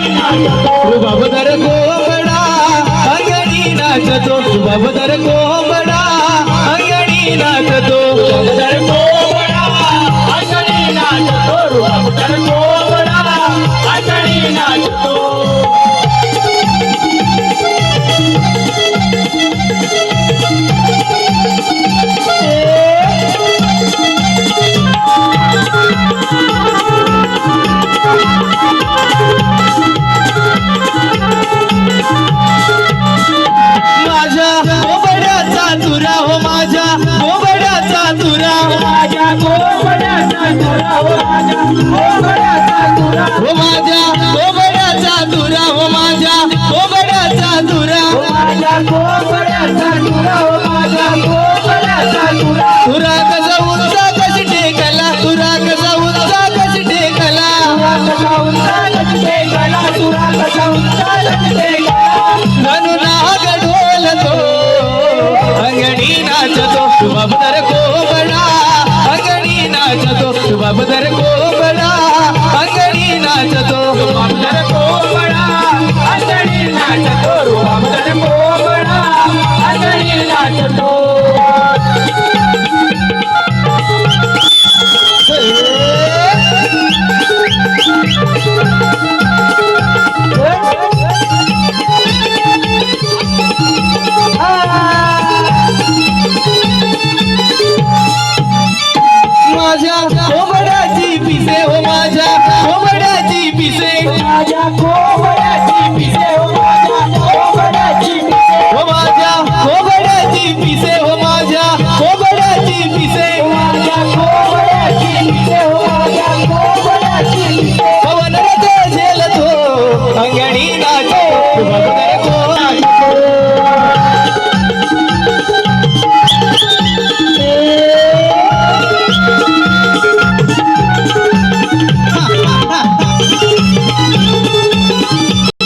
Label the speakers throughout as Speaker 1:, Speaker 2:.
Speaker 1: रुबाबदार कोंबडा अंगणी नाचतो, रुबाबदार कोंबडा अंगणी नाचतो,
Speaker 2: रुबाबदार कोंबडा अंगणी नाचतो, रुबाबदार कोंबडा अंगणी नाचतो.
Speaker 1: माझ्या कोंबड्याचा तुरा हो, माझ्या कोंबड्याचा तुरा,
Speaker 2: माझ्या कोंबड्याचा तुरा हो, माझ्या कोंबड्याचा तुरा,
Speaker 1: हो माझ्या कोंबड्याचा तुरा, हो माझ्या कोंबड्याचा तुरा,
Speaker 2: माझ्या कोंबड्याचा तुरा हो, माझ्या कोंबड्याचा तुरा.
Speaker 1: तुरा कसा उंचा कशी टेकला, तुरा कसा उंचा कशी टेकला,
Speaker 2: कसा उंचा लटके गला, तुरा कसा उंचा लटके गला.
Speaker 1: म्हणून नाग ढोलतो अंगणी नाचतो, रुबाबदार कोंबडा अंगणी नाचतो, रुबाबदार कोंबडा अंगणी नाचतो,
Speaker 2: रुबाबदार कोंबडा अंगणी नाचतो, रुबाबदार कोंबडा अंगणी नाचतो.
Speaker 1: माझ्या कोंबड्याची पिसे हो, माझ्या कोंबड्याची पिसे,
Speaker 2: माझ्या कोंबड्याची पिसे हो, माझ्या कोंबड्याची पिसे,
Speaker 1: हो माझ्या कोंबड्याची पिसे, हो माझ्या कोंबड्याची पिसे,
Speaker 2: माझ्या कोंबड्याची पिसे हो, माझ्या कोंबड्याची पिसे.
Speaker 1: पवन रथ झेलतो अंगणी नाचतो, रुबाबदार कोंबडा.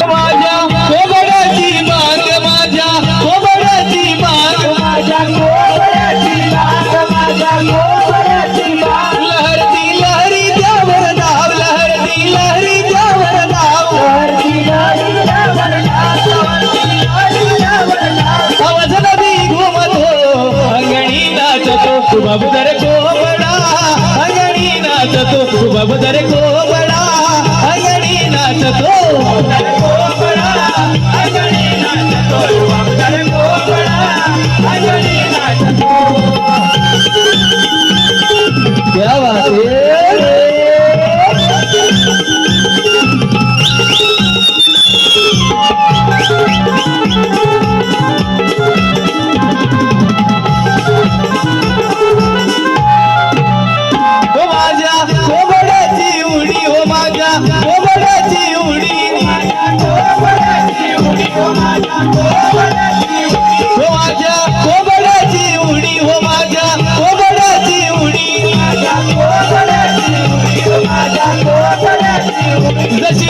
Speaker 1: माझ्या कोंबड्याची बाग, माझ्या कोंबड्याची बाग,
Speaker 2: माझ्या कोंबड्याची बाग, माझ्या कोंबड्याची बाग.
Speaker 1: लहरती लहरी त्यावर नाव, लहरती लहरी त्यावर नाव,
Speaker 2: वरती लहरीवर नाच, वरती लहरीवर नाच.
Speaker 1: आवाज नदी घुमतो अंगणी नाचतो, रुबाबदार कोंबडा अंगणी नाचतो, रुबाबदार कोंबडा अंगणी नाचतो,
Speaker 2: रुबाबदार कोंबडा अंगणी नाचतो, रुबाबदार कोंबडा अंगणी नाचतो.
Speaker 1: क्या बात है. हो माझ्या कोंबड्याची उडी, हो माझ्या कोंबड्याची उडी,
Speaker 2: माझ्या कोंबड्याची उडी हो, माझ्या कोंबड्याची उडी,
Speaker 1: हो माझ्या कोंबड्याची उडी, हो माझ्या कोंबड्याची उडी,
Speaker 2: माझ्या कोंबड्याची उडी हो, माझ्या कोंबड्याची उडी.
Speaker 1: जशी